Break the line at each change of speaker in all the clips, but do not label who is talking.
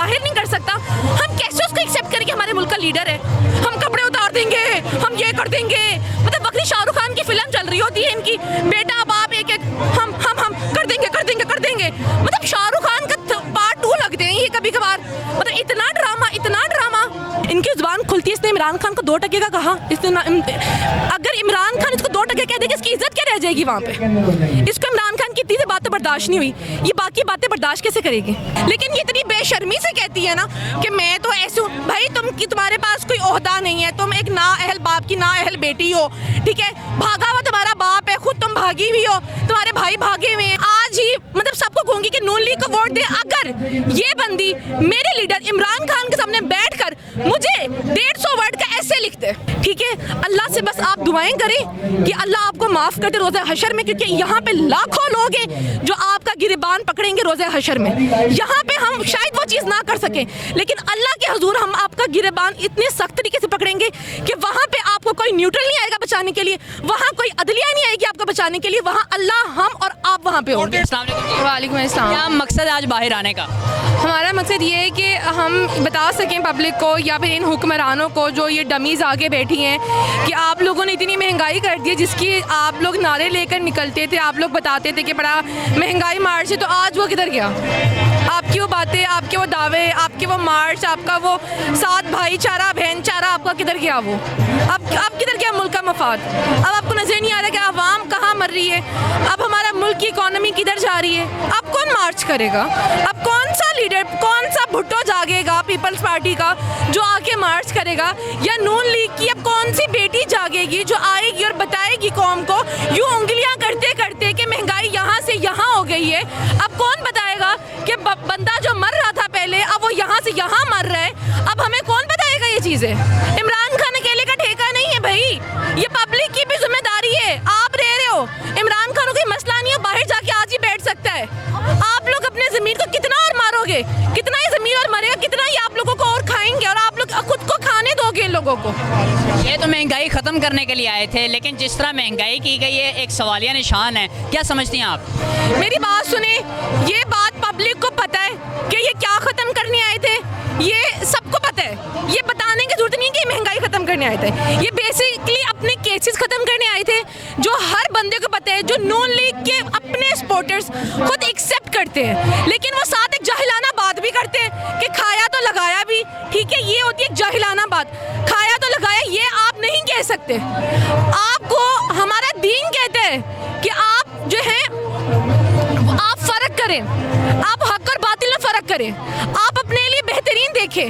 बाहर नहीं कर सकता, हम कैसे उसको एक्सेप्ट करें कि हमारे मुल्क का लीडर है? हम कपड़े उतार देंगे, हम ये कर देंगे। मतलब वक्त शाहरुख खान की फिल्म चल रही होती है इनकी, बेटा बाप एक एक हम कर देंगे कर देंगे कर देंगे। मतलब शाहरुख खान का पार्ट 2 लगते हैं ये कभी कभार। मतलब इतना ड्रामा इनकी जुबान खुलती है। इसने इमरान खान को 2 टके का कहा, अगर इमरान खान इसको 2 टके कह देगा इसकी इज्जत क्या रह जाएगी वहाँ पे? इसको इमरान खान की इतनी बातें बर्दाश्त नहीं हुई, ये बाकी बातें बर्दाश्त कैसे करेगी? लेकिन ये इतनी बेशर्मी से कहती है ना कि मैं तो ऐसे हूँ। भाई तुम्हारे पास कोई ओहदा नहीं है, तुम एक नाअहल बाप की नाअहल बेटी हो, ठीक है? भागा हुआ तुम्हारा बाप है, खुद तुम भागी हुई हो, तुम्हारे भाई भागे हुए हैं। आज ही मतलब सबको कहूंगी कि नून लीग को वोट दे। अगर ये बंदी मेरे लीडर इमरान खान के सामने बैठकर मुझे 150 वर्ड का ऐसे लिखते, ठीक है? अल्लाह से बस आप दुआएं करें कि अल्लाह आपको माफ कर दे रोज़े हशर में, क्योंकि यहाँ पे लाखों लोग हैं जो आपका गिरबान पकड़ेंगे रोज़े हशर में। यहाँ पे हम शायद वो चीज़ ना कर सकें, लेकिन अल्लाह के हुजूर हम आपका गिरबान इतने सख्त तरीके से पकड़ेंगे कि वहाँ पे आपको कोई न्यूट्रल नहीं आएगा बचाने के लिए, वहाँ कोई अदलिया नहीं आएगी आपको बचाने के लिए, वहाँ अल्लाह, हम और आप वहाँ पे होंगे।
वालेकुम अस्सलाम।
क्या मकसद आज बाहर आने का?
हमारा मकसद ये है कि हम बता सकें पब्लिक को या फिर इन हुक्मरानों को जो ये डमीज़ आगे बैठी हैं कि आप लोगों ने इतनी महंगाई कर दी है, जिसकी आप लोग नारे लेकर निकलते थे, आप लोग बताते थे कि बड़ा महंगाई मार्च है, तो आज वो किधर गया? आपकी वो बातें, आपके वो दावे, आपके वो मार्च, आपका वो साथ भाईचारा बहनचारा, आपका किधर गया? वो अब किधर गया मुल्क का मफाद? अब आपको नजर नहीं आ रहा कि आवाम कहाँ मर रही है? अब हमारा मुल्क की इकॉनमी किधर जा रही है? अब कौन मार्च करेगा? अब कौन सा लीडर, कौन सा भुट्टो जागेगा पीपल्स पार्टी का जो आके मार्च करेगा? या नून लीग की अब कौन सी बेटी जागेगी जो आएगी और बताएगी कौम को यूं उंगलियां करते करते कि महंगाई यहाँ से यहाँ हो गई है? अब कौन बताएगा कि बंदा जो मर रहा था पहले अब वो यहाँ से यहाँ मर रहा है? अब हमें कौन बताएगा ये चीज़ें? इमरान खान अकेले का ठेका नहीं है भाई, ये पब्लिक की भी जिम्मेदारी है। आप रह रहे हो, इमरान खान को कोई मसला नहीं है, बाहर जाके आज ही बैठ सकता है। आप लोग अपने ज़मीन को कितना और मारोगे? कितना ही ज़मीन और मरेगा? कितना ही आप लोगों को और खाएंगे? और आप लोग खुद को खाने दोगे इन लोगों को?
ये तो महंगाई ख़त्म करने के लिए आए थे, लेकिन जिस तरह महंगाई की गई है एक सवालिया निशान है। क्या समझती हैं आप?
मेरी बात सुने, ये बात पब्लिक को पता है कि ये क्या ख़त्म करने आए थे, ये सबको पता है। ये बताने की जरूरत नहीं है कि महंगाई ख़त्म करने आए थे। ये बेसिकली अपने केसेस ख़त्म करने आए थे, जो हर बंदे को पता है, जो नून लीग के अपने सपोर्टर्स खुद एक्सेप्ट करते हैं। लेकिन वो साथ एक जाहिलाना बात भी करते हैं कि खाया तो लगाया भी, ठीक है? ये होती है एक जाहिलाना बात, खाया तो लगाया, ये आप नहीं कह सकते। आपको हमारा दीन कहता है कि आप जो है आप फ़र्क करें, आप हक और बातिल में फ़र्क करें, आप अपने लिए बेहतरीन देखें।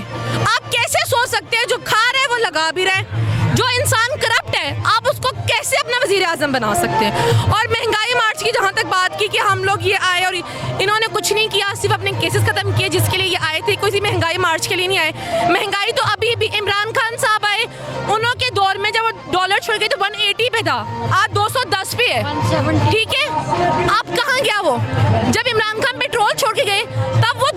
आप कैसे सोच सकते हैं जो खा रहे हैं वो लगा भी रहे हैं? जो इंसान करप्ट है आप उसको कैसे अपना वज़ीर आज़म बना सकते हैं? और महंगाई मार्च की जहाँ तक बात की कि हम लोग ये आए और इन्होंने कुछ नहीं किया, सिर्फ अपने केसेस ख़त्म किए जिसके लिए ये आए थे, कोई महंगाई मार्च के लिए नहीं आए। महंगाई तो अभी भी इमरान खान साहब आए, उन्होंने दौर में जब वो डॉलर छोड़ गए तो 180 पे था, आज 210 पे है, ठीक है? आप कहाँ गया वो? जब इमरान खान पेट्रोल छोड़ के गए तब वो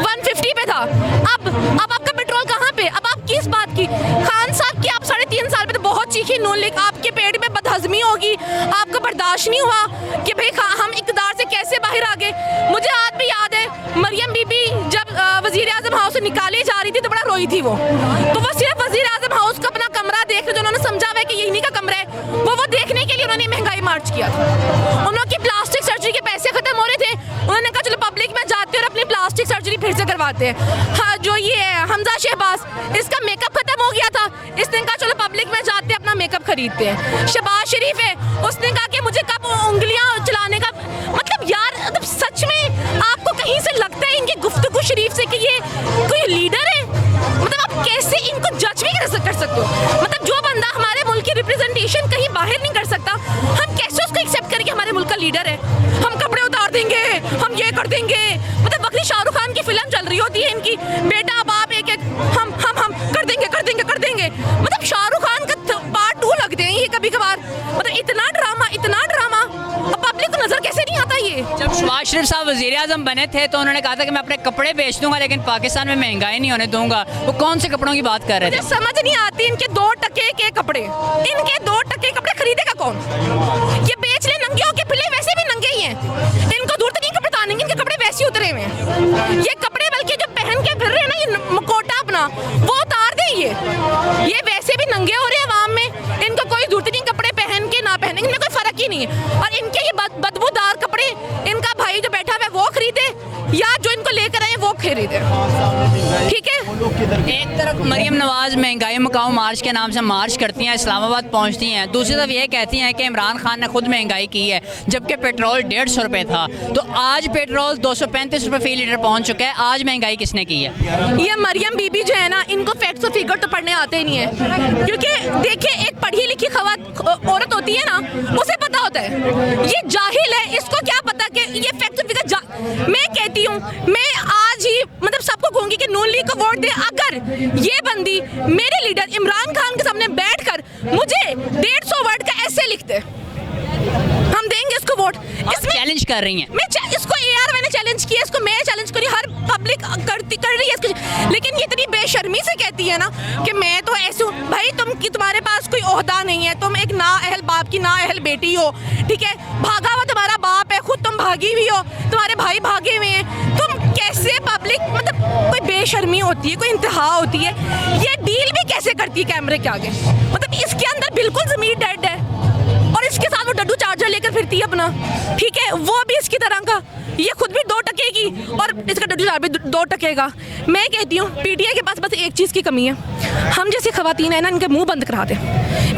150 पे था। अब आपका पेट्रोल कहाँ पे? अब आप किस बात की? खान साहब की आप 3.5 साल पे तो बहुत चीखी नून लीग, आपके पेट में बदहजमी होगी, आपको बर्दाश्त नहीं हुआ कि भाई हम इक़्तिदार से कैसे बाहर आ गए। मुझे आज भी याद है मरियम बीबी जब वज़ीर आज़म हाउस से निकाली जा रही थी तो बड़ा रोई थी वो सिर्फ वज़ीर आज़म हाउस का अपना कमरा देख रहे, जो उन्होंने समझा हुआ है कि ये इन्हीं का कमरा है, वो देखने के लिए उन्होंने महंगाई मार्च किया था। उन्होंने प्लास्टिक सर्जरी के पैसे खत्म हो रहे थे, उन्होंने कहा चलो पब्लिक में जाते हैं और अपनी प्लास्टिक सर्जरी फिर से करवाते हैं। हाँ, जो ये हमजा शहबाज, इसका मेकअप खत्म हो गया था, इसने कहा चलो पब्लिक में जाते हैं अपना मेकअप खरीदते हैं। शहबाज शरीफ है, उसने कहा कि मुझे कब उंगलियां चलाने का, मतलब यार मतलब सच में आपको कहीं से लगता है इनकी गुफ्तगू शरीफ से कि ये कोई लीडर है? मतलब आप कैसे इनको जज भी कर सकते हो? मतलब जो बंदा हमारे मुल्क की रिप्रेजेंटेशन कहीं बाहर नहीं कर सकता, हम कैसे उसको एक्सेप्ट करें कि हमारे मुल्क का लीडर है? हम कपड़े उतार देंगे, हम ये कर देंगे। मतलब वक्त शाहरुख खान की फिल्म चल रही होती है इनकी, बेटा बाप एक एक हम कर देंगे कर देंगे कर देंगे। मतलब शाहरुख खान का पार्ट 2 लगते हैं ये कभी कभार। मतलब इतना ड्रामा अब पब्लिक को नजर कैसे नहीं आता? ये
जब शहबाज शरीफ साहब वज़ीर आज़म बने थे तो उन्होंने कहा था कि मैं अपने कपड़े बेच दूंगा लेकिन पाकिस्तान में महंगाई नहीं होने दूंगा। वो कौन से कपड़ों की बात कर रहे थे?
समझ नहीं आती इनके 2 टके के कपड़े, इनके 2 टके कपड़े खरीदेगा कौन? ये बेच ले नंगे होके, फिर वैसे भी नंगे ही हैं, इनको दूर तक नहीं कपड़े तानेंगे, इनके कपड़े वैसे ही उतरे हुए हैं। ये कपड़े बल्कि जो पहन के फिर रहे हैं ना, ये मुकोटा अपना वो उतार दे। ये वैसे भी नंगे हो रहे हैं आवाम में, इनको कोई जरूरत नहीं कपड़े पहन के ना पहने, इनमें कोई फर्क ही नहीं है। और इनके ये बदबूदार कपड़े इनका भाई जो बैठा हुआ है वो खरीदे या जो इनको लेकर आए वो खरीदे, ठीक है।
एक तरफ मरीम नवाज महंगाई मुकाओ मार्च के नाम से मार्च करती हैं, इस्लामाबाद पहुंचती हैं, दूसरी तरफ ये कहती हैं कि इमरान खान ने खुद महंगाई की है, जबकि पेट्रोल 150 रुपये था। तो आज पेट्रोल 235 रुपये फी लीटर पहुंच चुका है। आज महंगाई किसने की है?
ये मरियम बीबी जो है ना, इनको फैक्ट्स और फिगर तो पढ़ने आते ही नहीं है, क्योंकि देखिए एक पढ़ी लिखी औरत होती है ना, उसे पता होता है। ये जाहिल है, इसको क्या पता कि ये फैक्ट्स और फिगर। मैं कहती हूँ, मैं आज ही मतलब सबको कहूँगी कि नून लीग को वोट दे। अगर ये बंदी मेरे लीडर इमरान खान के सामने बैठकर मुझे 150 वर्ड का ऐसे लिख दे, हम देंगे इसको वोट। इसमें
चैलेंज कर रही हैं।
मैं इसको AR ने चैलेंज किया, इसको मैं चैलेंज करी, हर पब्लिक कर रही है इसको। लेकिन ये इतनी बेशर्मी से कहती है ना कि मैं तो ऐसे हूँ। भाई तुम्हारे पास कोई ओहदा नहीं है, तुम एक नाअहल बाप की नाअहल बेटी हो, ठीक है। भागा हुआ तुम्हारा बाप है, खुद तुम भागी हुई हो, तुम्हारे भाई भागे हुए हैं। तुम कैसे पब्लिक, मतलब कोई बेशर्मी होती है, कोई इंतहा होती है। ये डील भी कैसे करती है कैमरे के आगे, मतलब इसके अंदर बिल्कुल ज़मीर डेड है। और इसके साथ वो डड्डू चार्जर लेकर फिरती है अपना, ठीक है, वो भी इसकी तरह का। ये खुद भी 2 टकेगी और इसका डड्डू चार्जर भी 2 टकेगा। मैं कहती हूँ PTI के पास बस एक चीज़ की कमी है, हम जैसी खवातीन है ना, इनके मुंह बंद करा दें।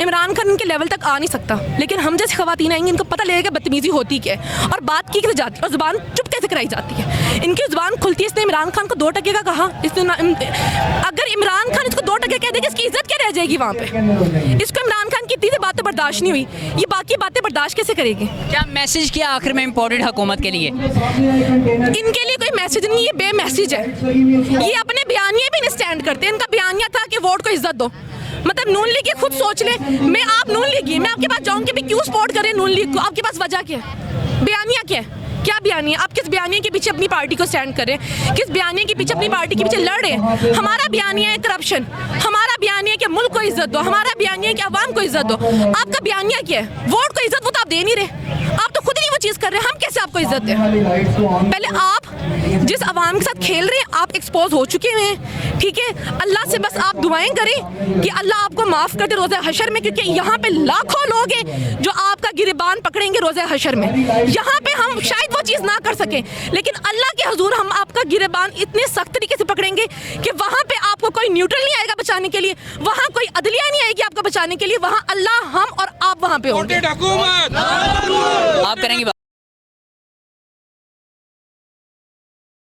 इमरान खान इनके लेवल तक आ नहीं सकता, लेकिन हम जैसी खवातीन आएंगे, इनको पता लगेगा बदतमीजी होती क्या है और बात की कैसे जाती है और ज़ुबान चुप कैसे कराई जाती है। इनकी ज़ुबान खुलती है। इसने इमरान खान को 2 टके का कहा, अगर इमरान खान इसको 2 टके कह देगा, इसकी इज्जत क्या रह जाएगी वहाँ पे। इसको इमरान खान की इतनी बातें बर्दाश्त नहीं हुई, ये बाकी बातें बर्दाश्त कैसे करेगी।
क्या मैसेज किया आखिर में इम्पोर्टेड हुकूमत के लिए?
इनके लिए कोई मैसेज नहीं, ये बेमैसेज है। ये अपने बयानिए भी नहीं स्टैंड करते। इनका बयानिया था कि वोट को इज्जत दो, मतलब नून लीग ये खुद सोच ले। मैं आप नून लीग, मैं आपके पास जाऊंगी भी क्यों सपोर्ट करें नून लीग को, आपके पास वजह क्या है, बयानिया क्या है, क्या बयानी है? आप किस बयानी के पीछे अपनी पार्टी को स्टैंड करें, किस बयानी के पीछे अपनी पार्टी के पीछे लड़ रहे हैं? हमारा बयानी है करप्शन, हमारा बयानी है कि मुल्क को इज्जत दो, हमारा बयानी है कि अवाम को इज्जत दो। आपका बयानिया क्या है? वोट को इज्जत, वो तो आप दे नहीं रहे, आप तो खुद ही नहीं वो चीज़ कर रहे हैं। हम कैसे आपको इज्जत दें? पहले आप जिस अवाम के साथ खेल रहे हैं, आप एक्सपोज हो चुके हैं, ठीक है। अल्लाह से बस आप दुआएं करें कि अल्लाह आपको माफ़ कर दे रोज़े हशर में, क्योंकि यहाँ पे लाखों लोग हैं जो आपका गिरबान पकड़ेंगे रोज़े हशर में। यहाँ पे हम शायद वो चीज़ ना कर सकें, लेकिन अल्लाह के हुजूर हम आपका गिरबान इतने सख्त तरीके से पकड़ेंगे कि वहाँ पे आपको कोई न्यूट्रल नहीं आएगा बचाने के लिए, वहाँ कोई अदलिया नहीं आएगी आपको बचाने के लिए, वहाँ अल्लाह, हम और आप वहाँ पे होंगे।
आप करेंगी